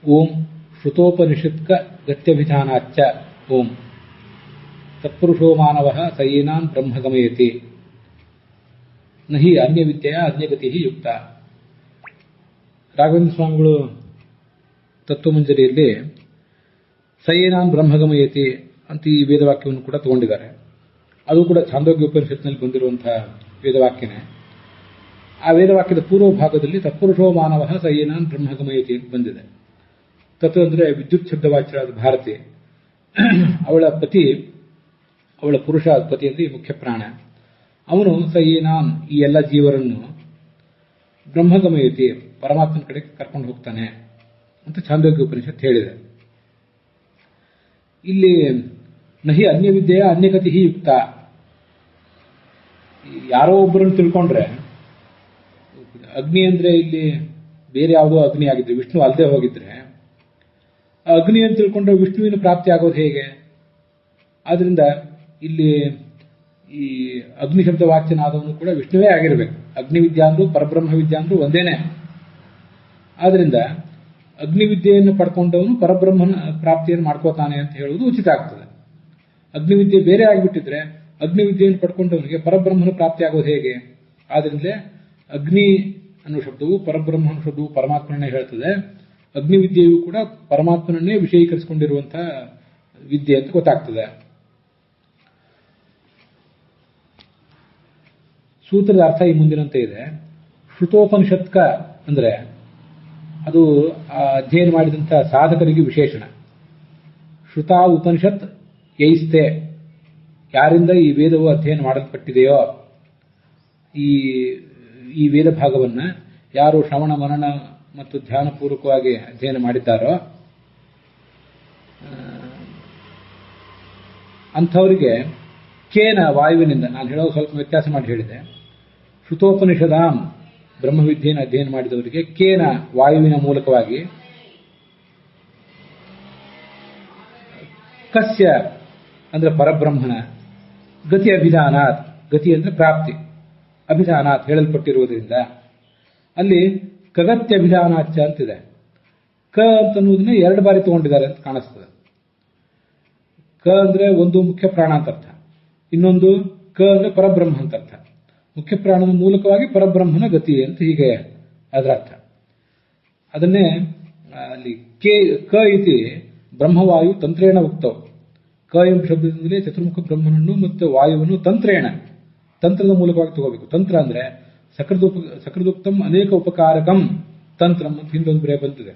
ಓಂ ಶ್ರುತೋಪನಿಷತ್ಕ ಗತ್ಯಭಿಧಾನಾಚ್ಚ ಓಂ ತತ್ಪುರುಷೋ ಮಾನವಃ ಸಯೇನಾನ್ ಬ್ರಹ್ಮಗಮಯತಿ ನಹಿ ಅನ್ಯ ವಿದ್ಯೆಯ ಅನ್ಯಗತಿ ಯುಕ್ತ. ರಾಘವೇಂದ್ರ ಸ್ವಾಮಿಗಳು ತತ್ವಮಂಜರಿಯಲ್ಲಿ ಸಯೇನಾನ್ ಬ್ರಹ್ಮಗಮಯತಿ ಅಂತ ಈ ವೇದವಾಕ್ಯವನ್ನು ಕೂಡ ತಗೊಂಡಿದ್ದಾರೆ. ಅದು ಕೂಡ ಛಾಂದೋಗ್ಯ ಉಪನಿಷತ್ನಲ್ಲಿ ಬಂದಿರುವಂತಹ ವೇದವಾಕ್ಯನೇ. ಆ ವೇದವಾಕ್ಯದ ಪೂರ್ವ ಭಾಗದಲ್ಲಿ ತತ್ಪುರುಷೋ ಮಾನವಃ ಸಯೇನಾನ್ ಬ್ರಹ್ಮಗಮಯತಿ ಅಂತ ಬಂದಿದೆ. ತತ್ವ ಅಂದರೆ ವಿದ್ಯುತ್ ಶಬ್ದವಾಚ್ಯರಾದ ಭಾರತಿ, ಅವಳ ಪುರುಷ ಪತಿ ಅಂದರೆ ಮುಖ್ಯ ಪ್ರಾಣ. ಅವನು ಸಯೇನಾನ್ ಈ ಎಲ್ಲ ಜೀವರನ್ನು ಬ್ರಹ್ಮಗಮಯತಿ ಪರಮಾತ್ಮನ ಕಡೆ ಕರ್ಕೊಂಡು ಹೋಗ್ತಾನೆ ಅಂತ ಛಾಂದೋಗ್ಯ ಉಪನಿಷತ್ ಹೇಳಿದೆ. ಇಲ್ಲಿ ನಹಿ ಅನ್ಯ ವಿದ್ಯೆಯ ಅನ್ಯಗತಿ ಯುಕ್ತ. ಯಾರೋ ಒಬ್ಬರನ್ನು ತಿಳ್ಕೊಂಡ್ರೆ ಅಗ್ನಿ ಅಂದ್ರೆ ಇಲ್ಲಿ ಬೇರೆ ಯಾವುದೋ ಅಗ್ನಿ ಆಗಿದ್ರೆ, ವಿಷ್ಣು ಅಲ್ಲದೆ ಹೋಗಿದ್ರೆ ಆ ಅಗ್ನಿ ಅಂತ ತಿಳ್ಕೊಂಡ್ರೆ ವಿಷ್ಣುವಿನ ಪ್ರಾಪ್ತಿ ಆಗೋದು ಹೇಗೆ? ಆದ್ರಿಂದ ಇಲ್ಲಿ ಈ ಅಗ್ನಿ ಶಬ್ದ ವಾಚ್ಯನಾದವನು ಕೂಡ ವಿಷ್ಣುವೇ ಆಗಿರಬೇಕು. ಅಗ್ನಿವಿದ್ಯಾ ಅಂದ್ರೂ ಪರಬ್ರಹ್ಮ ವಿದ್ಯಾ ಅಂದ್ರೂ ಒಂದೇನೆ. ಆದ್ರಿಂದ ಅಗ್ನಿವಿದ್ಯೆಯನ್ನು ಪಡ್ಕೊಂಡವನು ಪರಬ್ರಹ್ಮನ ಪ್ರಾಪ್ತಿಯನ್ನು ಮಾಡ್ಕೋತಾನೆ ಅಂತ ಹೇಳುವುದು ಉಚಿತ ಆಗ್ತದೆ. ಅಗ್ನಿವಿದ್ಯೆ ಬೇರೆ ಆಗಿಬಿಟ್ಟಿದ್ರೆ ಅಗ್ನಿವಿದ್ಯೆಯನ್ನು ಪಡ್ಕೊಂಡವನಿಗೆ ಪರಬ್ರಹ್ಮನ ಪ್ರಾಪ್ತಿ ಆಗೋದು ಹೇಗೆ? ಆದ್ರಿಂದಲೇ ಅಗ್ನಿ ಅನ್ನೋ ಶಬ್ದವು ಪರಬ್ರಹ್ಮ ಅನ್ನೋ ಶಬ್ದವು ಪರಮಾತ್ಮನೇ ಹೇಳ್ತದೆ. ಅಗ್ನಿವಿದ್ಯೆಯು ಕೂಡ ಪರಮಾತ್ಮನನ್ನೇ ವಿಷಯೀಕರಿಸಿಕೊಂಡಿರುವಂತಹ ವಿದ್ಯೆ ಅಂತ ಗೊತ್ತಾಗ್ತದೆ. ಸೂತ್ರದ ಅರ್ಥ ಈ ಮುಂದಿನಂತೆ ಇದೆ. ಶ್ರುತೋಪನಿಷತ್ಕ ಅಂದ್ರೆ ಅದು ಅಧ್ಯಯನ ಮಾಡಿದಂತಹ ಸಾಧಕರಿಗೆ ವಿಶೇಷಣ. ಶ್ರುತ ಉಪನಿಷತ್ ಯೈಸ್ತೆ, ಯಾರಿಂದ ಈ ವೇದವು ಅಧ್ಯಯನ ಮಾಡಲ್ಪಟ್ಟಿದೆಯೋ, ಈ ವೇದ ಭಾಗವನ್ನ ಯಾರು ಶ್ರವಣ ಮನನ ಮತ್ತು ಧ್ಯಾನಪೂರ್ವಕವಾಗಿ ಅಧ್ಯಯನ ಮಾಡಿದ್ದಾರೋ ಅಂಥವರಿಗೆ ಕೇನ ವಾಯುವಿನಿಂದ, ನಾನು ಹೇಳೋದು ಸ್ವಲ್ಪ ವ್ಯತ್ಯಾಸ ಮಾಡಿ ಹೇಳಿದೆ. ಶ್ರುತೋಪನಿಷದಾಂ ಬ್ರಹ್ಮವಿದ್ಯೆಯನ್ನು ಅಧ್ಯಯನ ಮಾಡಿದವರಿಗೆ ಕೇನ ವಾಯುವಿನ ಮೂಲಕವಾಗಿ, ಕಸ್ಯ ಅಂದ್ರೆ ಪರಬ್ರಹ್ಮನ, ಗತಿ ಅಭಿಧಾನಾತ್, ಗತಿ ಅಂದ್ರೆ ಪ್ರಾಪ್ತಿ, ಅಭಿಧಾನಾತ್ ಹೇಳಲ್ಪಟ್ಟಿರುವುದರಿಂದ ಅಲ್ಲಿ ಕಗತ್ಯ ಅಭಿಧಾನಾಚ ಅಂತಿದೆ. ಕ ಅಂತನ್ನುವುದನ್ನ ಎರಡು ಬಾರಿ ತಗೊಂಡಿದ್ದಾರೆ ಅಂತ ಕಾಣಿಸ್ತದೆ. ಕ ಅಂದ್ರೆ ಒಂದು ಮುಖ್ಯ ಪ್ರಾಣ ಅಂತ ಅರ್ಥ, ಇನ್ನೊಂದು ಕ ಅಂದ್ರೆ ಪರಬ್ರಹ್ಮ ಅಂತ ಅರ್ಥ. ಮುಖ್ಯ ಪ್ರಾಣದ ಮೂಲಕವಾಗಿ ಪರಬ್ರಹ್ಮನ ಗತಿ ಅಂತ ಹೀಗೆ ಅದರ ಅರ್ಥ. ಅದನ್ನೇ ಅಲ್ಲಿ ಕ ಇತಿ ಬ್ರಹ್ಮವಾಯು ತಂತ್ರೇಣ ಉಕ್ತವು. ಕ ಎಂಬ ಶಬ್ದದಿಂದಲೇ ಚತುರ್ಮುಖ ಬ್ರಹ್ಮನನ್ನು ಮತ್ತು ವಾಯುವನ್ನು ತಂತ್ರೇಣ, ತಂತ್ರದ ಮೂಲಕವಾಗಿ ತಗೋಬೇಕು. ತಂತ್ರ ಅಂದ್ರೆ ಸಕೃದುಕ್ತಂ ಅನೇಕ ಉಪಕಾರಕಂ ತಂತ್ರಂ ಅಂತ ಹಿಂದೊಂದು ಬರೆ ಬಂದಿದೆ.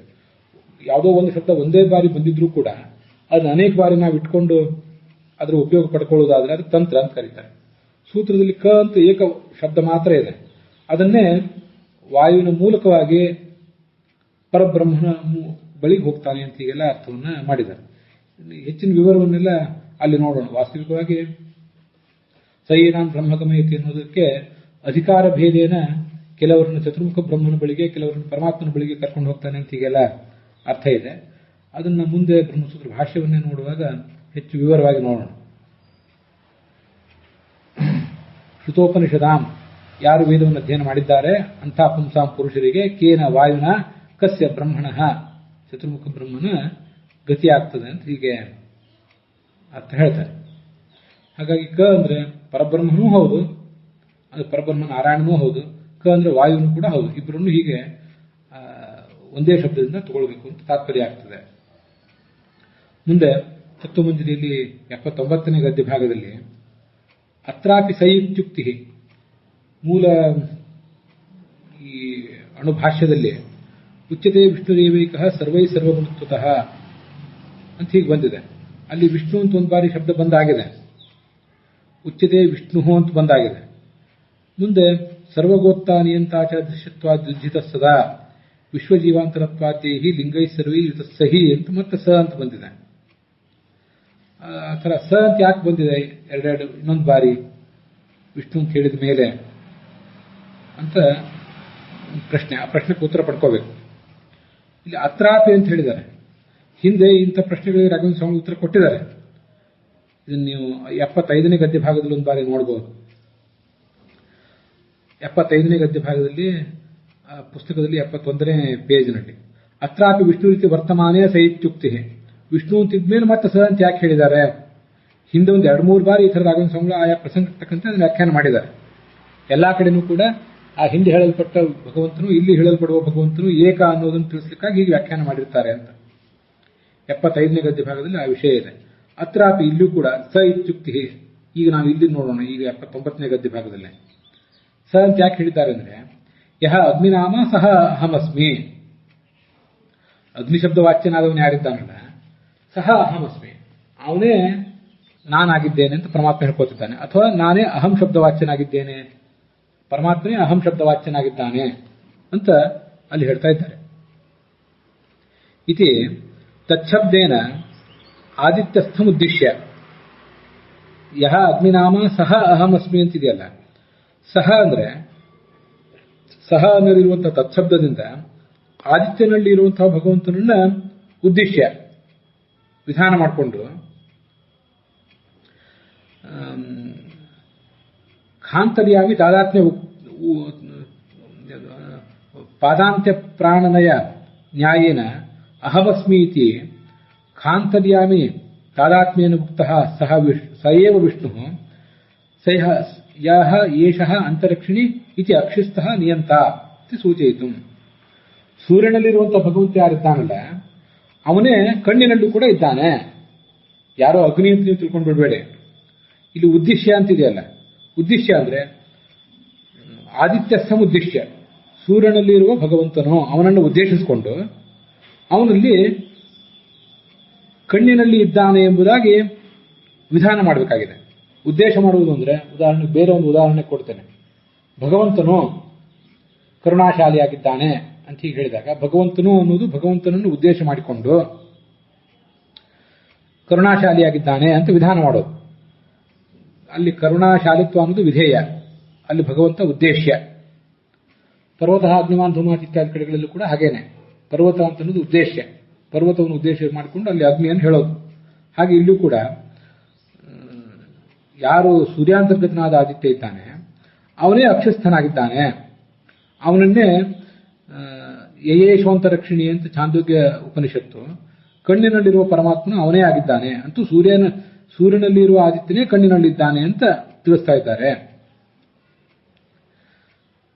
ಯಾವುದೋ ಒಂದು ಶಬ್ದ ಒಂದೇ ಬಾರಿ ಬಂದಿದ್ರೂ ಕೂಡ ಅದನ್ನ ಅನೇಕ ಬಾರಿ ನಾವು ಇಟ್ಕೊಂಡು ಅದರ ಉಪಯೋಗ ಪಡ್ಕೊಳ್ಳೋದಾದ್ರೆ ಅದು ತಂತ್ರ ಅಂತ ಕರೀತಾರೆ. ಸೂತ್ರದಲ್ಲಿ ಕ ಅಂತ ಏಕ ಶಬ್ದ ಮಾತ್ರ ಇದೆ. ಅದನ್ನೇ ವಾಯುವಿನ ಮೂಲಕವಾಗಿ ಪರಬ್ರಹ್ಮನ ಬಳಿಗೆ ಹೋಗ್ತಾನೆ ಅಂತ ಹೀಗೆಲ್ಲ ಅರ್ಥವನ್ನ ಮಾಡಿದ್ದಾರೆ. ಹೆಚ್ಚಿನ ವಿವರವನ್ನೆಲ್ಲ ಅಲ್ಲಿ ನೋಡೋಣ. ವಾಸ್ತವಿಕವಾಗಿ ಸಯೇನಾನ್ ಬ್ರಹ್ಮಗಮಯತಿ ಅನ್ನೋದಕ್ಕೆ ಅಧಿಕಾರ ಭೇದೇನ ಕೆಲವರನ್ನು ಚತುರ್ಮುಖ ಬ್ರಹ್ಮನ ಬಳಿಗೆ, ಕೆಲವರನ್ನು ಪರಮಾತ್ಮನ ಬಳಿಗೆ ಕರ್ಕೊಂಡು ಹೋಗ್ತಾನೆ ಅಂತ ಹೀಗೆಲ್ಲ ಅರ್ಥ ಇದೆ. ಅದನ್ನ ಮುಂದೆ ಬ್ರಹ್ಮಸೂತ್ರ ಭಾಷ್ಯವನ್ನೇ ನೋಡುವಾಗ ಹೆಚ್ಚು ವಿವರವಾಗಿ ನೋಡೋಣ. ಶ್ರುತೋಪನಿಷದಾಂ, ಯಾರು ವೇದವನ್ನು ಅಧ್ಯಯನ ಮಾಡಿದ್ದಾರೆ ಅಂಥ ಪುಂಸಾಂ ಪುರುಷರಿಗೆ ಕೇನ ವಾಯುನ ಕಸ್ಯ ಬ್ರಹ್ಮಣಃ, ಚತುರ್ಮುಖ ಬ್ರಹ್ಮನ ಗತಿ ಆಗ್ತದೆ ಅಂತ ಹೀಗೆ ಅರ್ಥ ಹೇಳ್ತಾರೆ. ಹಾಗಾಗಿ ಕ ಅಂದ್ರೆ ಪರಬ್ರಹ್ಮನೂ ಹೌದು, ಅದು ಪರಬ್ರಹ್ಮ ನಾರಾಯಣನೂ ಹೌದು. ಕ ಅಂದ್ರೆ ವಾಯುವಿನೂ ಕೂಡ ಹೌದು. ಇಬ್ಬರನ್ನು ಹೀಗೆ ಒಂದೇ ಶಬ್ದದಿಂದ ತಗೊಳ್ಬೇಕು ಅಂತ ತಾತ್ಪರ್ಯ ಆಗ್ತದೆ. ಮುಂದೆ ತತ್ವಮಂಜರಿಯಲ್ಲಿ 79ನೇ ಗದ್ಯ ಭಾಗದಲ್ಲಿ ಅತ್ರಾಪಿ ಸೈತ್ಯುಕ್ತಿ, ಮೂಲ ಈ ಅಣುಭಾಷ್ಯದಲ್ಲಿ ಉಚ್ಯತೆ ವಿಷ್ಣುರೇವೈಕ ಸರ್ವೈ ಸರ್ವಗುಣತ್ವತಃ ಅಂತ ಹೀಗೆ ಬಂದಿದೆ. ಅಲ್ಲಿ ವಿಷ್ಣು ಅಂತ ಒಂದು ಬಾರಿ ಶಬ್ದ ಬಂದಾಗಿದೆ, ಉಚ್ಯತೆ ವಿಷ್ಣು ಅಂತ ಬಂದಾಗಿದೆ. ಮುಂದೆ ಸರ್ವಗೋತ್ತ ನಿಯಂತಾಚ ದೃಶ್ಯತ್ವಾದ್ಯುಜಿತ ಸದಾ ವಿಶ್ವಜೀವಾಂತರತ್ವಾದೇಹಿ ಲಿಂಗೈ ಸರ್ವೈ ಸಹಿ ಅಂತ ಮತ್ತೆ ಸ ಅಂತ ಬಂದಿದೆ. ಆ ಥರ ಸ ಅಂತ ಯಾಕೆ ಬಂದಿದೆ ಎರಡೆರಡು ಇನ್ನೊಂದು ಬಾರಿ ವಿಷ್ಣು ಅಂತ ಹೇಳಿದ ಮೇಲೆ ಅಂತ ಪ್ರಶ್ನೆ. ಆ ಪ್ರಶ್ನೆಗೆ ಉತ್ತರ ಪಡ್ಕೋಬೇಕು. ಇಲ್ಲಿ ಅತ್ರಾಪಿ ಅಂತ ಹೇಳಿದ್ದಾರೆ. ಹಿಂದೆ ಇಂಥ ಪ್ರಶ್ನೆಗಳಿಗೆ ರಾಘವೇಂದ್ರ ಸ್ವಾಮಿ ಉತ್ತರ ಕೊಟ್ಟಿದ್ದಾರೆ. ಇದನ್ನು ನೀವು 75ನೇ ಗದ್ಯ ಭಾಗದಲ್ಲಿ ಒಂದು ಬಾರಿ ನೋಡಬಹುದು. 75ನೇ ಗದ್ಯ ಭಾಗದಲ್ಲಿ ಪುಸ್ತಕದಲ್ಲಿ 71ನೇ ಪೇಜ್ನಲ್ಲಿ ಅತ್ರಾಪಿ ವಿಷ್ಣು ರೀತಿ ವರ್ತಮಾನೇ ಸ ಇತ್ಯುಕ್ತಿ. ವಿಷ್ಣು ಅಂತಿದ್ಮೇಲೆ ಮತ್ತೆ ಸ ಅಂತ ಯಾಕೆ ಹೇಳಿದ್ದಾರೆ? ಹಿಂದೆ ಒಂದು 2-3 ಬಾರಿ ಈ ಥರದ ರಾಘವೇಂದ್ರ ಸ್ವಾಮಿಗಳು ಆಯಾ ಪ್ರಸಂಗಕ್ಕೆ ತಕ್ಕಂತೆ ಅದನ್ನು ವ್ಯಾಖ್ಯಾನ ಮಾಡಿದ್ದಾರೆ. ಎಲ್ಲಾ ಕಡೆನೂ ಕೂಡ ಆ ಹಿಂದೆ ಹೇಳಲ್ಪಟ್ಟ ಭಗವಂತನು ಇಲ್ಲಿ ಹೇಳಲ್ಪಡುವ ಭಗವಂತನು ಏಕ ಅನ್ನೋದನ್ನು ತಿಳಿಸ್ಲಿಕ್ಕಾಗಿ ಹೀಗೆ ವ್ಯಾಖ್ಯಾನ ಮಾಡಿರ್ತಾರೆ ಅಂತ 75ನೇ ಗದ್ಯ ಭಾಗದಲ್ಲಿ ಆ ವಿಷಯ ಇದೆ. ಅತ್ರಾಪಿ ಇಲ್ಲೂ ಕೂಡ ಸ ಇತ್ಯುಕ್ತಿ. ಈಗ ನಾವು ಇಲ್ಲಿ ನೋಡೋಣ, ಈಗ 79ನೇ ಗದ್ಯ ಭಾಗದಲ್ಲಿ ಸ ಅಂತ ಯಾಕೆ ಹೇಳಿದ್ದಾರೆ ಅಂದ್ರೆ, ಯಹ ಅಗ್ನಿನಾಮ ಸಹ ಅಹಮಸ್ಮಿ. ಅಗ್ನಿ ಶಬ್ದ ವಾಚ್ಯನಾದವನು ಯಾರಿದ್ದಾನಲ್ಲ, ಸಹ ಅಹಮಸ್ಮಿ, ಅವನೇ ನಾನಾಗಿದ್ದೇನೆ ಅಂತ ಪರಮಾತ್ಮ ಹೇಳ್ಕೊತಿದ್ದಾನೆ. ಅಥವಾ ನಾನೇ ಅಹಂ ಶಬ್ದ ವಾಚ್ಯನಾಗಿದ್ದೇನೆ, ಪರಮಾತ್ಮನೇ ಅಹಂ ಶಬ್ದ ವಾಚ್ಯನಾಗಿದ್ದಾನೆ ಅಂತ ಅಲ್ಲಿ ಹೇಳ್ತಾ ಇದ್ದಾರೆ. ಇತಿ ತಚ್ಛಬ್ದೇನ ಆದಿತ್ಯಸ್ಥಮುದ್ದೇಶ್ಯ ಯಹ ಅಗ್ನಿನಾಮ ಸಹ ಅಹಮಸ್ಮಿ ಅಂತಿದೆಯಲ್ಲ, ಸಹ ಅಂದ್ರೆ ಸಹ ಅನ್ನೋದಿರುವಂತಹ ತತ್ಶಬ್ದದಿಂದ ಆದಿತ್ಯನಲ್ಲಿ ಇರುವಂತಹ ಭಗವಂತನನ್ನ ಉದ್ದೇಶ ವಿಧಾನ ಮಾಡಿಕೊಂಡು ಖಾಂತರ್ಯಾಮಿ ತಾದಾತ್ಮ್ಯ ಪಾದಾಂತ್ಯ ಪ್ರಾಣನಯ ನ್ಯಾಯೇನ ಅಹಮಸ್ಮಿ ಇತಿ ಖಾಂತರ್ಯಾಮಿ ತಾದಾತ್ಮ್ಯೇನ ಉಕ್ತಃ ಸ ಏವ ವಿಷ್ಣು ಯಹ ಏಷಃ ಅಂತರಿಕ್ಷಿಣಿ ಇತಿ ಅಕ್ಷಿಸ್ತಃ ನಿಯಂತ ಇತಿ ಸೂಚಯಿತು. ಸೂರ್ಯನಲ್ಲಿರುವಂತಹ ಭಗವಂತ ಯಾರಿದ್ದಾನಲ್ಲ ಅವನೇ ಕಣ್ಣಿನಲ್ಲೂ ಕೂಡ ಇದ್ದಾನೆ. ಯಾರೋ ಅಗ್ನಿ ಅಂತ ನೀವು ತಿಳ್ಕೊಂಡು ಬಿಡಬೇಡಿ. ಇಲ್ಲಿ ಉದ್ದೇಶ್ಯ ಅಂತಿದೆಯಲ್ಲ, ಉದ್ದೇಶ್ಯ ಅಂದ್ರೆ ಆದಿತ್ಯಸ್ಥಂ ಉದ್ದೇಶ್ಯ, ಸೂರ್ಯನಲ್ಲಿರುವ ಭಗವಂತನು ಅವನನ್ನು ಉದ್ದೇಶಿಸಿಕೊಂಡು ಅವನಲ್ಲಿ ಕಣ್ಣಿನಲ್ಲಿ ಇದ್ದಾನೆ ಎಂಬುದಾಗಿ ವಿಧಾನ ಮಾಡಬೇಕಾಗಿದೆ. ಉದ್ದೇಶ ಮಾಡುವುದು ಅಂದ್ರೆ, ಉದಾಹರಣೆಗೆ ಬೇರೆ ಒಂದು ಉದಾಹರಣೆ ಕೊಡ್ತೇನೆ. ಭಗವಂತನು ಕರುಣಾಶಾಲಿಯಾಗಿದ್ದಾನೆ ಅಂತ ಹೀಗೆ ಹೇಳಿದಾಗ, ಭಗವಂತನು ಅನ್ನೋದು ಭಗವಂತನನ್ನು ಉದ್ದೇಶ ಮಾಡಿಕೊಂಡು ಕರುಣಾಶಾಲಿಯಾಗಿದ್ದಾನೆ ಅಂತ ವಿಧಾನ ಮಾಡೋದು. ಅಲ್ಲಿ ಕರುಣಾಶಾಲಿತ್ವ ಅನ್ನೋದು ವಿಧೇಯ, ಅಲ್ಲಿ ಭಗವಂತ ಉದ್ದೇಶ್ಯ. ಪರ್ವತ ಅಗ್ನಿಮಾನ್ ಧೂಮಾತ್ ಇತ್ಯಾದಿ ಕಡೆಗಳಲ್ಲೂ ಕೂಡ ಹಾಗೇನೆ, ಪರ್ವತ ಅಂತ ಅನ್ನೋದು ಉದ್ದೇಶ್ಯ, ಪರ್ವತವನ್ನು ಉದ್ದೇಶ ಮಾಡಿಕೊಂಡು ಅಲ್ಲಿ ಅಗ್ನಿಯನ್ನು ಹೇಳೋದು. ಹಾಗೆ ಇಲ್ಲೂ ಕೂಡ ಯಾರು ಸೂರ್ಯಾಂತರ್ಗತನಾದ ಆದಿತ್ಯ ಇದ್ದಾನೆ ಅವನೇ ಅಕ್ಷಸ್ಥನಾಗಿದ್ದಾನೆ. ಅವನನ್ನೇ ಯಯೇಶ್ವಂತರಕ್ಷಿಣಿ ಅಂತ ಚಾಂದೋಗ್ಯ ಉಪನಿಷತ್ತು ಕಣ್ಣಿನಲ್ಲಿರುವ ಪರಮಾತ್ಮನು ಅವನೇ ಆಗಿದ್ದಾನೆ ಅಂತೂ ಸೂರ್ಯನಲ್ಲಿರುವ ಆದಿತ್ಯನೇ ಕಣ್ಣಿನಲ್ಲಿದ್ದಾನೆ ಅಂತ ತಿಳಿಸ್ತಾ ಇದ್ದಾರೆ.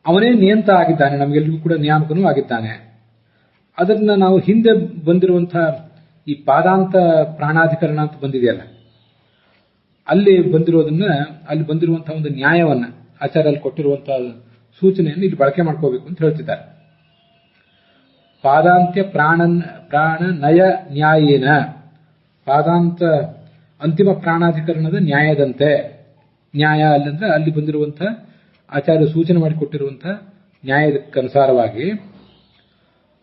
ಅವನೇ ನಿಯಂತ ಆಗಿದ್ದಾನೆ, ನಮಗೆಲ್ಲರಿಗೂ ಕೂಡ ನಿಯಾಮಕನೂ ಆಗಿದ್ದಾನೆ. ಅದನ್ನ ನಾವು ಹಿಂದೆ ಬಂದಿರುವಂತಹ ಈ ಪಾದಾಂತ ಪ್ರಾಣಾಧಿಕರಣ ಅಂತ ಬಂದಿದೆಯಲ್ಲ, ಅಲ್ಲಿ ಬಂದಿರುವಂತಹ ಒಂದು ನ್ಯಾಯವನ್ನ ಆಚಾರ್ಯಲ್ಲಿ ಕೊಟ್ಟಿರುವಂತಹ ಸೂಚನೆಯನ್ನು ಇಲ್ಲಿ ಬಳಕೆ ಮಾಡ್ಕೋಬೇಕು ಅಂತ ಹೇಳ್ತಿದ್ದಾರೆ. ಪಾದಾಂತ್ಯ ಪ್ರಾಣ ನಯ ನ್ಯಾಯೇನ, ಪಾದಾಂತ ಅಂತಿಮ ಪ್ರಾಣಾಧಿಕರಣದ ನ್ಯಾಯದಂತೆ, ನ್ಯಾಯ ಅಲ್ಲಂದ್ರೆ ಅಲ್ಲಿ ಬಂದಿರುವಂತಹ ಆಚಾರ್ಯ ಸೂಚನೆ ಮಾಡಿಕೊಟ್ಟಿರುವಂತಹ ನ್ಯಾಯಕ್ಕನುಸಾರವಾಗಿ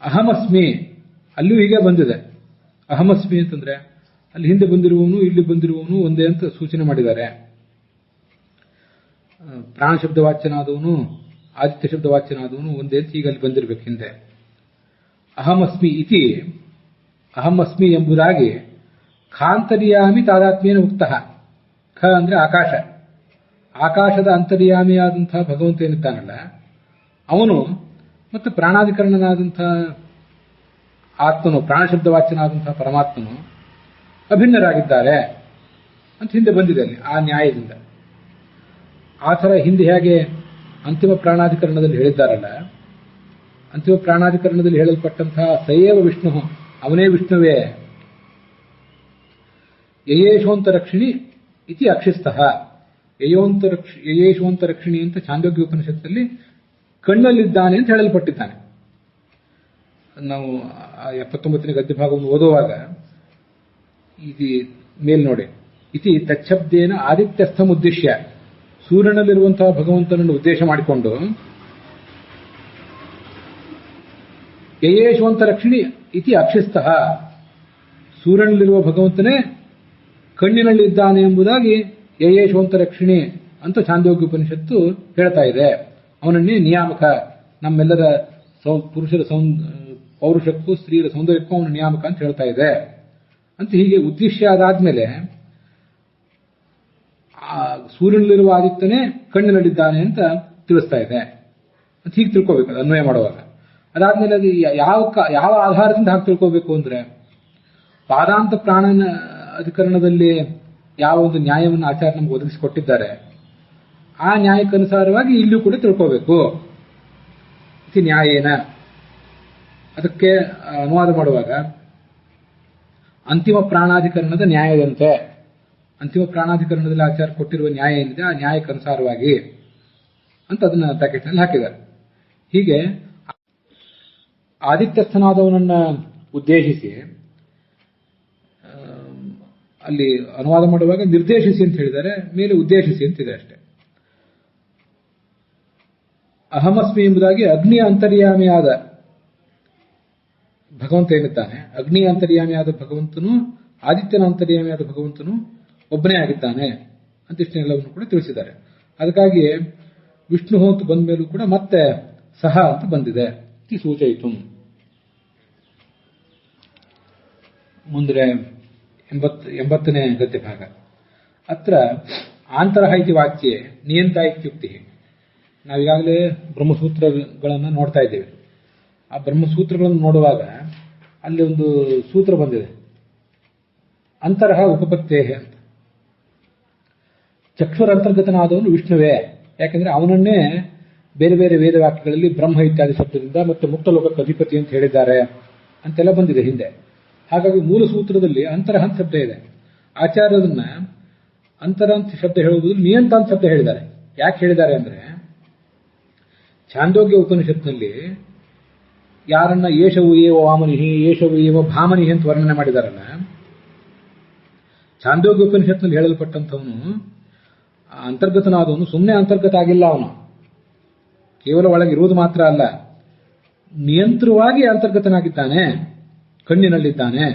ಅಹಮಸ್ಮಿ, ಅಲ್ಲೂ ಹೀಗೆ ಬಂದಿದೆ. ಅಹಮಸ್ಮಿ ಅಂತಂದ್ರೆ ಅಲ್ಲಿ ಹಿಂದೆ ಬಂದಿರುವವನು ಇಲ್ಲಿ ಬಂದಿರುವವನು ಒಂದೇ ಅಂತ ಸೂಚನೆ ಮಾಡಿದ್ದಾರೆ. ಪ್ರಾಣ ಶಬ್ದ ವಾಚ್ಯನಾದವನು ಆದಿತ್ಯ ಶಬ್ದ ವಾಚ್ಯನಾದವನು ಒಂದೇ ಅಂತ ಈಗ ಅಲ್ಲಿ ಬಂದಿರಬೇಕು ಹಿಂದೆ. ಅಹಮಸ್ಮಿ ಇತಿ, ಅಹಮಸ್ಮಿ ಎಂಬುದಾಗಿ ಖಾಂತರ್ಯಾಮಿ ತಾದಾತ್ಮ್ಯೇನ ಉಕ್ತಃ. ಖ ಅಂದ್ರೆ ಆಕಾಶ, ಆಕಾಶದ ಅಂತರ್ಯಾಮಿಯಾದಂತಹ ಭಗವಂತ ಏನಿದ್ದಾನಲ್ಲ ಅವನು ಮತ್ತು ಪ್ರಾಣಾಧಿಕರಣನಾದಂತಹ ಆತ್ಮನು, ಪ್ರಾಣಶಬ್ದ ವಾಚ್ಯನಾದಂತಹ ಪರಮಾತ್ಮನು ಅಭಿನ್ನರಾಗಿದ್ದಾರೆ ಅಂತ ಹಿಂದೆ ಬಂದಿದೆ ಅಲ್ಲಿ ಆ ನ್ಯಾಯದಿಂದ. ಆ ಥರ ಹಿಂದೆ ಹೇಗೆ ಅಂತಿಮ ಪ್ರಾಣಾಧಿಕರಣದಲ್ಲಿ ಹೇಳಿದ್ದಾರಲ್ಲ, ಅಂತಿಮ ಪ್ರಾಣಾಧಿಕರಣದಲ್ಲಿ ಹೇಳಲ್ಪಟ್ಟಂತಹ ಸಯೇವ ವಿಷ್ಣು, ಅವನೇ ವಿಷ್ಣುವೇ. ಯಯೇಶೋಂತರಕ್ಷಿಣಿ ಇತಿ ಅಕ್ಷಿಸ್ತಃ, ಯಯೇಶೋಂತರಕ್ಷಿಣಿ ಅಂತ ಛಾಂದೋಗ್ಯ ಉಪನಿಷತ್ತಲ್ಲಿ ಕಣ್ಣಲ್ಲಿದ್ದಾನೆ ಅಂತ ಹೇಳಲ್ಪಟ್ಟಿದ್ದಾನೆ. ನಾವು 79ನೇ ಗದ್ಯ ಭಾಗವನ್ನು ಓದುವಾಗ ಇದು ಮೇಲ್ ನೋಡಿ, ಇತಿ ತಚ್ಛಬ್ದೇನ ಆದಿತ್ಯಸ್ಥಂ ಉದ್ದೇಶ್ಯ, ಸೂರ್ಯನಲ್ಲಿರುವಂತಹ ಭಗವಂತನನ್ನು ಉದ್ದೇಶ ಮಾಡಿಕೊಂಡು ಯಯೇಶ್ವಂತರಕ್ಷಿಣಿ ಇತಿ ಅಕ್ಷಿಸ್ತಃ, ಸೂರ್ಯನಲ್ಲಿರುವ ಭಗವಂತನೇ ಕಣ್ಣಿನಲ್ಲಿದ್ದಾನೆ ಎಂಬುದಾಗಿ ಯಯೇಶ್ವಂತರಕ್ಷಿಣಿ ಅಂತ ಛಾಂದೋಗ್ಯ ಉಪನಿಷತ್ತು ಹೇಳ್ತಾ ಇದೆ. ಅವನನ್ನೇ ನಿಯಾಮಕ, ನಮ್ಮೆಲ್ಲರ ಪುರುಷರ ಪೌರುಷಕ್ಕೂ ಸ್ತ್ರೀಯರ ಸೌಂದರ್ಯಕ್ಕೂ ಅವನ ನಿಯಾಮಕ ಅಂತ ಹೇಳ್ತಾ ಇದೆ ಅಂತ. ಹೀಗೆ ಉದ್ದೇಶ್ಯ ಅದಾದ್ಮೇಲೆ ಸೂರ್ಯನಲ್ಲಿರುವ ಆದಿತ್ಯನೇ ಕಣ್ಣಿನಲ್ಲಿದ್ದಾನೆ ಅಂತ ತಿಳಿಸ್ತಾ ಇದೆ ಅಂತ ಹೀಗೆ ತಿಳ್ಕೋಬೇಕು ಅನ್ವಯ ಮಾಡುವಾಗ. ಅದಾದ್ಮೇಲೆ ಅದು ಯಾವ ಆಧಾರದಿಂದ ಹಾಕಿ ತಿಳ್ಕೋಬೇಕು ಅಂದ್ರೆ ಪಾದಾಂತ ಪ್ರಾಣನ ಅಧಿಕರಣದಲ್ಲಿ ಯಾವ ಒಂದು ನ್ಯಾಯವನ್ನು ಆಚಾರ್ಯ ನಮ್ಗೆ ಒದಗಿಸಿಕೊಟ್ಟಿದ್ದಾರೆ ಆ ನ್ಯಾಯಕ್ಕನುಸಾರವಾಗಿ ಇಲ್ಲೂ ಕೂಡ ತಿಳ್ಕೋಬೇಕು. ಇದು ನ್ಯಾಯೇನ. ಅದಕ್ಕೆ ಅನುವಾದ ಮಾಡುವಾಗ ಅಂತಿಮ ಪ್ರಾಣಾಧಿಕರಣದ ನ್ಯಾಯದಂತೆ, ಅಂತಿಮ ಪ್ರಾಣಾಧಿಕರಣದಲ್ಲಿ ಆಚಾರ್ಯ ಕೊಟ್ಟಿರುವ ನ್ಯಾಯ ಏನಿದೆ ಆ ನ್ಯಾಯಕ್ಕನುಸಾರವಾಗಿ ಅಂತ ಅದನ್ನ ಬ್ರಾಕೆಟ್ನಲ್ಲಿ ಹಾಕಿದ್ದಾರೆ. ಹೀಗೆ ಆದಿತ್ಯಸ್ಥನಾದವನನ್ನ ಉದ್ದೇಶಿಸಿ ಅಲ್ಲಿ ಅನುವಾದ ಮಾಡುವಾಗ ನಿರ್ದೇಶಿಸಿ ಅಂತ ಹೇಳಿದ್ದಾರೆ, ಮೇಲೆ ಉದ್ದೇಶಿಸಿ ಅಂತಿದೆ ಅಷ್ಟೇ. ಅಹಮಸ್ಮಿ ಎಂಬುದಾಗಿ ಅಗ್ನಿಯ ಅಂತರ್ಯಾಮಿಯಾದ ಭಗವಂತ ಏನಿದ್ದಾನೆ, ಅಗ್ನಿಯ ಅಂತರ್ಯಾಮಿಯಾದ ಭಗವಂತನು ಆದಿತ್ಯನ ಅಂತರ್ಯಾಮಿಯಾದ ಭಗವಂತನು ಒಬ್ಬನೇ ಆಗಿದ್ದಾನೆ ಅಂತ ಇಷ್ಟನ್ನೆಲ್ಲವನ್ನು ಕೂಡ ತಿಳಿಸಿದ್ದಾರೆ. ಅದಕ್ಕಾಗಿ ವಿಷ್ಣು ಅಂತ ಬಂದ ಮೇಲೂ ಕೂಡ ಮತ್ತೆ ಸಹ ಅಂತ ಬಂದಿದೆ. ಇತಿ ಸೂಚಯಿತು. ಮುಂದೆ 80ನೇ ಗದ್ಯ ಭಾಗ. ಅತ್ರ ಆಂತರಃ ಇತಿ ವಾಕ್ಯೆ ನಿಯಂತ ಇತ್ಯುಕ್ತಿ. ನಾವೀಗಾಗಲೇ ಬ್ರಹ್ಮಸೂತ್ರಗಳನ್ನು ನೋಡ್ತಾ ಇದ್ದೇವೆ. ಆ ಬ್ರಹ್ಮಸೂತ್ರಗಳನ್ನು ನೋಡುವಾಗ ಅಲ್ಲಿ ಒಂದು ಸೂತ್ರ ಬಂದಿದೆ, ಅಂತರಃ ಉಪಪತ್ತೇ ಅಂತ. ಚಕ್ಷುರಂತರ್ಗತನಾದವನು ವಿಷ್ಣುವೇ, ಯಾಕೆಂದ್ರೆ ಅವನನ್ನೇ ಬೇರೆ ಬೇರೆ ವೇದವಾಕ್ಯಗಳಲ್ಲಿ ಬ್ರಹ್ಮ ಇತ್ಯಾದಿ ಶಬ್ದದಿಂದ ಮತ್ತೆ ಮುಕ್ತಲೋಕಕ್ಕೆ ಅಧಿಪತಿ ಅಂತ ಹೇಳಿದ್ದಾರೆ ಅಂತೆಲ್ಲ ಬಂದಿದೆ ಹಿಂದೆ. ಹಾಗಾಗಿ ಮೂಲ ಸೂತ್ರದಲ್ಲಿ ಅಂತರಹ ಅಂತ ಶಬ್ದ ಇದೆ. ಆಚಾರ್ಯದನ್ನ ಅಂತರ ಅಂತ ಶಬ್ದ ಹೇಳುವುದು ನಿಯಂತ ಅಂತ ಶಬ್ದ ಹೇಳಿದ್ದಾರೆ. ಯಾಕೆ ಹೇಳಿದ್ದಾರೆ ಅಂದ್ರೆ ಛಾಂದೋಗ್ಯ ಉಪನಿಷತ್ನಲ್ಲಿ ಯಾರನ್ನ ಏಷವು ಏವ ವಾಮನಿಹಿ ಏಷವು ಏವ ಭಾಮನಿಹಿ ಅಂತ ವರ್ಣನೆ ಮಾಡಿದಾರಲ್ಲ, ಛಾಂದೋಗ್ಯ ಉಪನಿಷತ್ನಲ್ಲಿ ಹೇಳಲ್ಪಟ್ಟಂಥವನು ಅಂತರ್ಗತನಾದವನು ಸುಮ್ಮನೆ ಅಂತರ್ಗತ ಆಗಿಲ್ಲ. ಅವನು ಕೇವಲ ಒಳಗಿರುವುದು ಮಾತ್ರ ಅಲ್ಲ, ನಿಯಂತ್ರವಾಗಿ ಅಂತರ್ಗತನಾಗಿದ್ದಾನೆ, ಕಣ್ಣಿನಲ್ಲಿದ್ದಾನೆ.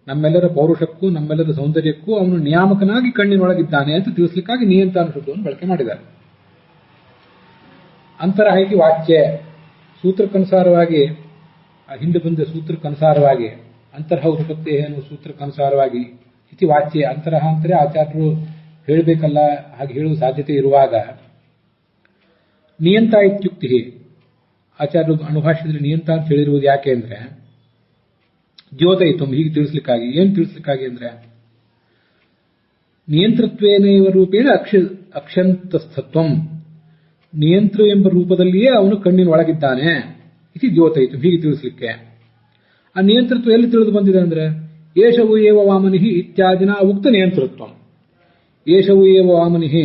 ನಮ್ಮೆಲ್ಲರ ಪೌರುಷಕ್ಕೂ ನಮ್ಮೆಲ್ಲರ ಸೌಂದರ್ಯಕ್ಕೂ ಅವನು ನಿಯಾಮಕನಾಗಿ ಕಣ್ಣಿನೊಳಗಿದ್ದಾನೆ ಅಂತ ತಿಳಿಸ್ಲಿಕ್ಕಾಗಿ ನಿಯಂತ ಅನ್ನೋ ಶಬ್ದವನ್ನು ಬಳಕೆ ಮಾಡಿದ್ದಾರೆ. ಅಂತರಃ ಇತಿ ವಾಚ್ಯ ಸೂತ್ರಕ್ಕನುಸಾರವಾಗಿ, ಹಿಂದೆ ಬಂದ ಸೂತ್ರಕ್ಕನುಸಾರವಾಗಿ ಅಂತರಃ ಉಪಪತ್ತೇ ಎನ್ನುವ ಸೂತ್ರಕ್ಕನುಸಾರವಾಗಿ ಇತಿ ವಾಚ್ಯ ಅಂತರಃ ಅಂತರೇ ಆಚಾರ್ಯರು ಹೇಳಬೇಕಲ್ಲ, ಹಾಗೆ ಹೇಳುವ ಸಾಧ್ಯತೆ ಇರುವಾಗ ನಿಯಂತ ಇತ್ಯುಕ್ತಿ ಆಚಾರ್ಯರು ಅನುಭಾಷ್ಯದಲ್ಲಿ ನಿಯಂತ ಅಂತ ಹೇಳಿರುವುದು ಯಾಕೆ ಅಂದ್ರೆ ದ್ಯೋತಯಿತು, ಹೀಗೆ ತಿಳಿಸ್ಲಿಕ್ಕಾಗಿ. ಏನು ತಿಳಿಸ್ಲಿಕ್ಕಾಗಿ ಅಂದ್ರೆ ನಿಯಂತ್ರತ್ವೇನೈವ ರೂಪೇಣ ಅಕ್ಷಂತಸ್ಥತ್ವಂ, ನಿಯಂತ್ರ ಎಂಬ ರೂಪದಲ್ಲಿಯೇ ಅವನು ಕಣ್ಣಿನ ಒಳಗಿದ್ದಾನೆ. ಇದು ದ್ಯೋತಯಿತು, ಹೀಗೆ ತಿಳಿಸ್ಲಿಕ್ಕೆ. ಆ ನಿಯಂತ್ರತ್ವ ಎಲ್ಲಿ ತಿಳಿದು ಬಂದಿದೆ ಅಂದ್ರೆ ಏಷವು ಏವ ವಾಮನಿಹಿ ಇತ್ಯಾದಿನ ಉಕ್ತ ನಿಯಂತೃತ್ವ. ಏಷವು ಏವ ವಾಮನಿಹಿ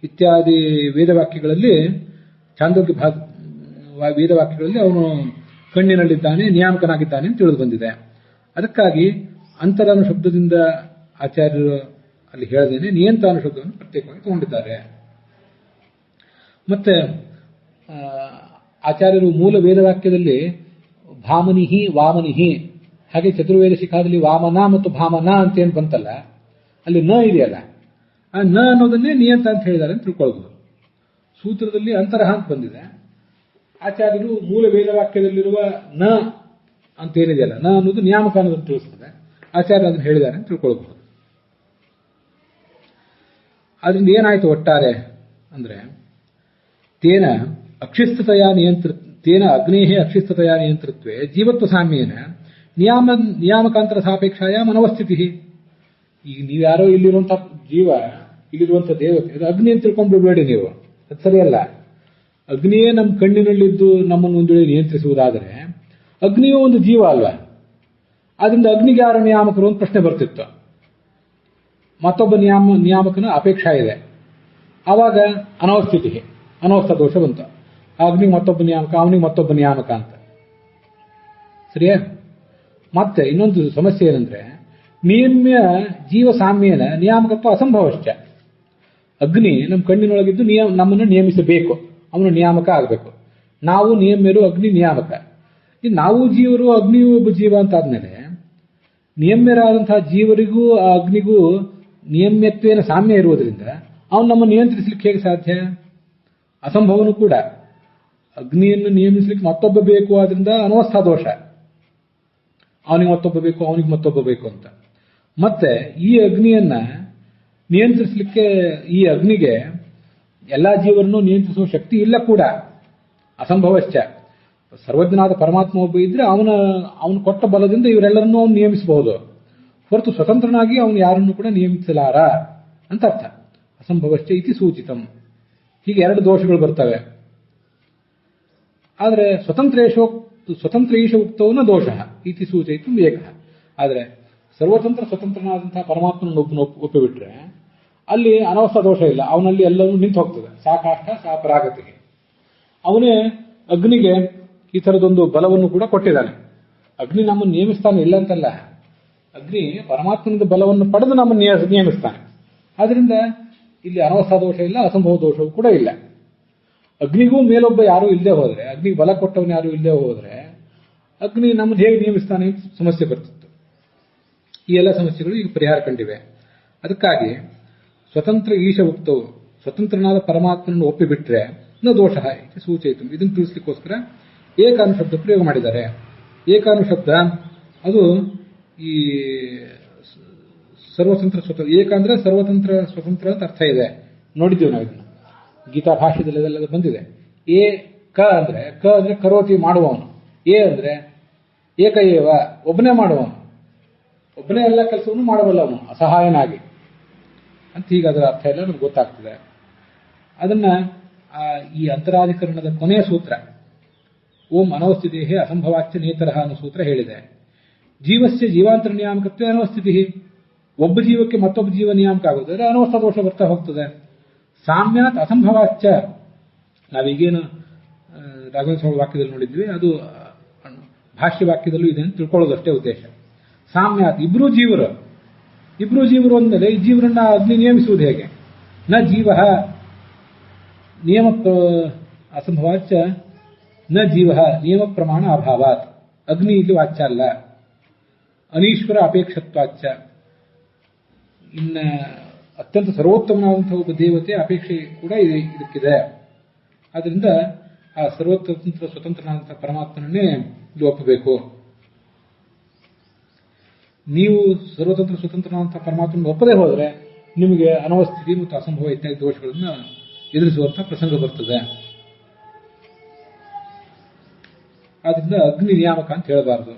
ಇತ್ಯಾದಿ ವೇದವಾಕ್ಯಗಳಲ್ಲಿ, ಛಾಂದೋಗ್ಯ ವೇದವಾಕ್ಯಗಳಲ್ಲಿ ಅವನು ಕಣ್ಣಿನಲ್ಲಿದ್ದಾನೆ, ನಿಯಾಮಕನಾಗಿದ್ದಾನೆ ಅಂತ ತಿಳಿದು ಬಂದಿದೆ. ಅದಕ್ಕಾಗಿ ಅಂತರ ಅನ್ನೋ ಶಬ್ದದಿಂದ ಆಚಾರ್ಯರು ಅಲ್ಲಿ ಹೇಳದೇನೆ ನಿಯಂತ ಅನ್ನೋ ಶಬ್ದವನ್ನು ಪ್ರತ್ಯೇಕವಾಗಿ ತಗೊಂಡಿದ್ದಾರೆ. ಮತ್ತೆ ಆಚಾರ್ಯರು ಮೂಲ ವೇದವಾಕ್ಯದಲ್ಲಿ ಭಾಮನಿಹಿ ವಾಮನಿಹಿ, ಹಾಗೆ ಚತುರ್ವೇದ ಶಿಖಾದಲ್ಲಿ ವಾಮನ ಮತ್ತು ಭಾಮನ ಅಂತ ಏನು ಬಂತಲ್ಲ, ಅಲ್ಲಿ ನ ಇದೆಯಲ್ಲ, ಆ ನ ಅನ್ನೋದನ್ನೇ ನಿಯಂತ ಅಂತ ಹೇಳಿದ್ದಾರೆ ಅಂತ ತಿಳ್ಕೊಳ್ಬಹುದು. ಸೂತ್ರದಲ್ಲಿ ಅಂತರಹ ಅಂತ ಬಂದಿದೆ. ಆಚಾರ್ಯರು ಮೂಲ ವೇದವಾಕ್ಯದಲ್ಲಿರುವ ನ ಅಂತ ಏನಿದೆಯಲ್ಲ, ನ ಅನ್ನೋದು ನಿಯಾಮಕ ಅನ್ನೋದನ್ನು ತಿಳಿಸ್ತದೆ. ಆಚಾರ್ಯ ಅದನ್ನು ಹೇಳಿದ್ದಾರೆ ಅಂತ ತಿಳ್ಕೊಳ್ಬಹುದು. ಅದರಿಂದ ಏನಾಯ್ತು ಒಟ್ಟಾರೆ ಅಂದ್ರೆ ತೇನ ಅಗ್ನೇಹ ಅಕ್ಷಿಸ್ತತೆಯ ನಿಯಂತ್ರತ್ವೇ ಜೀವತ್ವ ಸಾಮ್ಯೇನ ನಿಯಾಮಕಾಂತರ ಸಾಪೇಕ್ಷಾಯ ಮನವಸ್ಥಿತಿ. ಈಗ ನೀವ್ಯಾರೋ ಇಲ್ಲಿರುವಂತ ಜೀವ, ಇಲ್ಲಿರುವಂತ ದೇವತೆ, ಅದು ಅಗ್ನಿ ಅಂತ ತಿಳ್ಕೊಂಡ್ಬಿಡ್ಬೇಡಿ ನೀವು, ಅದು ಸರಿಯಲ್ಲ. ಅಗ್ನಿಯೇ ನಮ್ಮ ಕಣ್ಣಿನಲ್ಲಿದ್ದು ನಮ್ಮನ್ನು ಒಂದು ವೇಳೆ ನಿಯಂತ್ರಿಸುವುದಾದರೆ ಅಗ್ನಿಯೂ ಒಂದು ಜೀವ ಅಲ್ವಾ, ಆದ್ರಿಂದ ಅಗ್ನಿಗೆ ಯಾರ ನಿಯಾಮಕರು ಅಂತ ಪ್ರಶ್ನೆ ಬರ್ತಿತ್ತು. ಮತ್ತೊಬ್ಬ ನಿಯಾಮಕನ ಅಪೇಕ್ಷಾ ಇದೆ, ಆವಾಗ ಅನವಸ್ಥಿತಿ, ಅನವಸ್ಥ ದೋಷ ಬಂತು. ಅಗ್ನಿಗೆ ಮತ್ತೊಬ್ಬ ನಿಯಾಮಕ, ಅವನಿಗೆ ಮತ್ತೊಬ್ಬ ನಿಯಾಮಕ ಅಂತ. ಸರಿಯಾ? ಮತ್ತೆ ಇನ್ನೊಂದು ಸಮಸ್ಯೆ ಏನಂದ್ರೆ ನಿಯಮ್ಯ ಜೀವ ಸಾಮ್ಯನ ನಿಯಾಮಕತ್ವ ಅಸಂಭವಶ್ಚ. ಅಗ್ನಿ ನಮ್ಮ ಕಣ್ಣಿನೊಳಗಿದ್ದು ನಮ್ಮನ್ನು ನಿಯಮಿಸಬೇಕು, ಅವನು ನಿಯಾಮಕ ಆಗಬೇಕು. ನಾವು ನಿಯಮ್ಯರು, ಅಗ್ನಿ ನಿಯಾಮಕ. ನಾವು ಜೀವರು, ಅಗ್ನಿಯೂ ಒಬ್ಬ ಜೀವ ಅಂತ ಆದ್ಮೇಲೆ ನಿಯಮ್ಯರಾದಂತಹ ಜೀವರಿಗೂ ಆ ಅಗ್ನಿಗೂ ನಿಯಮ್ಯತ್ವೇನ ಸಾಮ್ಯ ಇರುವುದರಿಂದ ಅವನು ನಮ್ಮನ್ನು ನಿಯಂತ್ರಿಸಲಿಕ್ಕೆ ಹೇಗೆ ಸಾಧ್ಯ? ಅಸಂಭವನು ಕೂಡ. ಅಗ್ನಿಯನ್ನು ನಿಯಮಿಸಲಿಕ್ಕೆ ಮತ್ತೊಬ್ಬ ಬೇಕು, ಆದ್ರಿಂದ ಅನವಸ್ಥಾ ದೋಷ. ಅವನಿಗೆ ಮತ್ತೊಬ್ಬ ಬೇಕು, ಅವನಿಗೆ ಮತ್ತೊಬ್ಬ ಬೇಕು ಅಂತ. ಮತ್ತೆ ಈ ಅಗ್ನಿಯನ್ನ ನಿಯಂತ್ರಿಸಲಿಕ್ಕೆ, ಈ ಅಗ್ನಿಗೆ ಎಲ್ಲಾ ಜೀವರನ್ನು ನಿಯಂತ್ರಿಸುವ ಶಕ್ತಿ ಇಲ್ಲ ಕೂಡ, ಅಸಂಭವಶ್ಚ. ಸರ್ವಜ್ಞನಾದ ಪರಮಾತ್ಮ ಒಬ್ಬ ಇದ್ರೆ ಅವನು ಕೊಟ್ಟ ಬಲದಿಂದ ಇವರೆಲ್ಲರನ್ನೂ ಅವನು ನಿಯಮಿಸಬಹುದು, ಹೊರತು ಸ್ವತಂತ್ರನಾಗಿ ಅವನು ಯಾರನ್ನು ಕೂಡ ನಿಯಮಿಸಲಾರ ಅಂತ ಅರ್ಥ. ಅಸಂಭವಶ್ಚ ಇತಿ ಸೂಚಿತಂ. ಹೀಗೆ ಎರಡು ದೋಷಗಳು ಬರ್ತವೆ. ಆದರೆ ಸ್ವತಂತ್ರ ಈಶ ಉಕ್ತವನ್ನ ದೋಷ ಇತಿ ಸೂಚಯಿತು ಏಕ. ಆದರೆ ಸ್ವತಂತ್ರನಾದಂತಹ ಪರಮಾತ್ಮನನ್ನು ಒಪ್ಪಿಬಿಟ್ರೆ ಅಲ್ಲಿ ಅನವಸ್ಥ ದೋಷ ಇಲ್ಲ, ಅವನಲ್ಲಿ ಎಲ್ಲವೂ ನಿಂತು ಹೋಗ್ತದೆ. ಸಾಕಾಷ್ಟ ಸಾಪರಾಗತಿಗೆ. ಅವನೇ ಅಗ್ನಿಗೆ ಈ ಥರದೊಂದು ಬಲವನ್ನು ಕೂಡ ಕೊಟ್ಟಿದ್ದಾನೆ. ಅಗ್ನಿ ನಮ್ಮನ್ನು ನಿಯಮಿಸ್ತಾನೆ ಇಲ್ಲ ಅಂತಲ್ಲ, ಅಗ್ನಿ ಪರಮಾತ್ಮನಿಂದ ಬಲವನ್ನು ಪಡೆದು ನಮ್ಮನ್ನು ನಿಯಮಿಸ್ತಾನೆ. ಆದ್ರಿಂದ ಇಲ್ಲಿ ಅನವಸ್ಥ ದೋಷ ಇಲ್ಲ, ಅಸಂಭವ ದೋಷವೂ ಕೂಡ ಇಲ್ಲ. ಅಗ್ನಿಗೂ ಮೇಲೊಬ್ಬ ಯಾರೂ ಇಲ್ಲದೆ ಹೋದ್ರೆ, ಅಗ್ನಿಗೆ ಬಲ ಕೊಟ್ಟವನು ಯಾರೂ ಇಲ್ಲದೆ ಹೋದ್ರೆ ಅಗ್ನಿ ನಮ್ಮನ್ನು ಹೇಗೆ ನಿಯಮಿಸ್ತಾನೆ ಅಂತ ಸಮಸ್ಯೆ ಬರ್ತಿತ್ತು. ಈ ಎಲ್ಲ ಸಮಸ್ಯೆಗಳು ಈಗ ಪರಿಹಾರ ಕಂಡಿವೆ. ಅದಕ್ಕಾಗಿ ಸ್ವತಂತ್ರ ಈಶ ಉಕ್ತವು, ಸ್ವತಂತ್ರನಾದ ಪರಮಾತ್ಮನನ್ನು ಒಪ್ಪಿಬಿಟ್ರೆ ನ ದೋಷ ಸೂಚಯಿತು. ಇದನ್ನು ತಿಳಿಸ್ಲಿಕ್ಕೋಸ್ಕರ ಏಕಾನುಶಬ್ದ ಪ್ರಯೋಗ ಮಾಡಿದ್ದಾರೆ. ಏಕಾನುಶಬ್ದ ಅದು ಈ ಸರ್ವತಂತ್ರ ಸ್ವತಂತ್ರ, ಏಕ ಅಂದ್ರೆ ಸರ್ವತಂತ್ರ ಸ್ವತಂತ್ರ ಅಂತ ಅರ್ಥ ಇದೆ. ನೋಡಿದ್ದೀವಿ ನಾವು ಇದನ್ನು ಗೀತಾ ಭಾಷ್ಯದಲ್ಲಿ ಅದೆಲ್ಲ ಬಂದಿದೆ. ಕ ಅಂದ್ರೆ ಕರೋತಿ ಮಾಡುವವನು, ಅಂದ್ರೆ ಏಕ ಏವ ಒಬ್ಬನೇ ಮಾಡುವವನು, ಒಬ್ಬನೇ ಎಲ್ಲ ಕೆಲಸವನ್ನು ಮಾಡಬಲ್ಲವನು ಅಸಹಾಯನಾಗಿ ಅಂತ. ಈಗ ಅದರ ಅರ್ಥ ಎಲ್ಲ ನಮ್ಗೆ ಗೊತ್ತಾಗ್ತದೆ. ಅದನ್ನ ಈ ಅಂತರಾಧಿಕರಣದ ಕೊನೆಯ ಸೂತ್ರ ಓಂ ಅನವಸ್ಥಿತಿ ಅಸಂಭವಾಚ್ಯ ನೇತರಹ ಅನ್ನೋ ಸೂತ್ರ ಹೇಳಿದೆ. ಜೀವಸ್ಯ ಜೀವಾಂತರ ನಿಯಾಮಕತ್ವ ಅನವಸ್ಥಿತಿ. ಒಬ್ಬ ಜೀವಕ್ಕೆ ಮತ್ತೊಬ್ಬ ಜೀವ ನಿಯಾಮಕ ಆಗೋದ್ರೆ ಅನವಸ್ಥ ದೋಷ ಬರ್ತಾ ಹೋಗ್ತದೆ. ಸಾಮ್ಯಾತ್ ಅಸಂಭವಾಚ್ಯ, ನಾವೀಗೇನು ರಾಘವೇಂದ್ರ ಸ್ವಾಮಿ ವಾಕ್ಯದಲ್ಲಿ ನೋಡಿದ್ವಿ, ಅದು ಭಾಷ್ಯ ವಾಕ್ಯದಲ್ಲೂ ಇದೆ ಅಂತ ತಿಳ್ಕೊಳ್ಳೋದಷ್ಟೇ ಉದ್ದೇಶ. ಸಾಮ್ಯಾತ್ ಇಬ್ರು ಜೀವರು ಅಂದಮೇಲೆ ಈ ಜೀವರನ್ನ ಅಗ್ನಿ ನಿಯಮಿಸುವುದು ಹೇಗೆ? ನ ಜೀವ ನಿಯಮ ಅಸಂಭವಾಚ ನ ಜೀವ ನಿಯಮ ಪ್ರಮಾಣ ಅಭಾವಾತ್. ಅಗ್ನಿ ಇಲ್ಲಿ ವಾಚ್ಯ ಅಲ್ಲ. ಅನೀಶ್ವರ ಅಪೇಕ್ಷತ್ವಾಚ, ಇನ್ನ ಅತ್ಯಂತ ಸರ್ವೋತ್ತಮನಾದಂತಹ ಒಬ್ಬ ದೇವತೆ ಅಪೇಕ್ಷೆ ಕೂಡ ಇದಕ್ಕಿದೆ. ಆದ್ರಿಂದ ಆ ಸ್ವತಂತ್ರನಾದಂತಹ ಪರಮಾತ್ಮನನ್ನೇ ಇಲ್ಲಿ ಒಪ್ಪಬೇಕು. ನೀವು ಸ್ವತಂತ್ರನಾದಂತಹ ಪರಮಾತ್ಮನ ಒಪ್ಪದೇ ಹೋದರೆ ನಿಮಗೆ ಅನವಸ್ಥಿತಿ ಮತ್ತು ಅಸಂಭವ ಇತ್ಯಾದಿ ದೋಷಗಳನ್ನು ಎದುರಿಸುವಂತಹ ಪ್ರಸಂಗ ಬರ್ತದೆ. ಆದ್ರಿಂದ ಅಗ್ನಿ ನಿಯಾಮಕ ಅಂತ ಹೇಳಬಾರದು.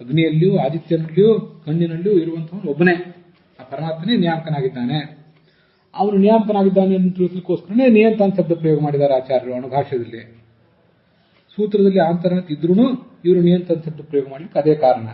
ಅಗ್ನಿಯಲ್ಲಿಯೂ ಆದಿತ್ಯನಲ್ಲಿಯೂ ಕಣ್ಣಿನಲ್ಲಿಯೂ ಇರುವಂತಹ ಒಬ್ಬನೇ ಆ ಪರಮಾತ್ಮನೇ ನಿಯಾಮಕನಾಗಿದ್ದಾನೆ. ಅವನು ನಿಯಾಮಕನಾಗಿದ್ದಾನೆ ಅಂತ ತಿಳಿಸಲಿಕ್ಕೋಸ್ಕರನೇ ನಿಯಂತ ಅಂತ ಶಬ್ದ ಪ್ರಯೋಗ ಮಾಡಿದ್ದಾರೆ ಆಚಾರ್ಯರು ಅಣುಭಾಷ್ಯದಲ್ಲಿ. ಸೂತ್ರದಲ್ಲಿ ಆಂತರ್ಗತ ಇದ್ರೂ ಇವರು ನಿಯಂತ ಅಂತ ಶಬ್ದ ಪ್ರಯೋಗ ಮಾಡಲಿಕ್ಕೆ ಅದೇ ಕಾರಣ.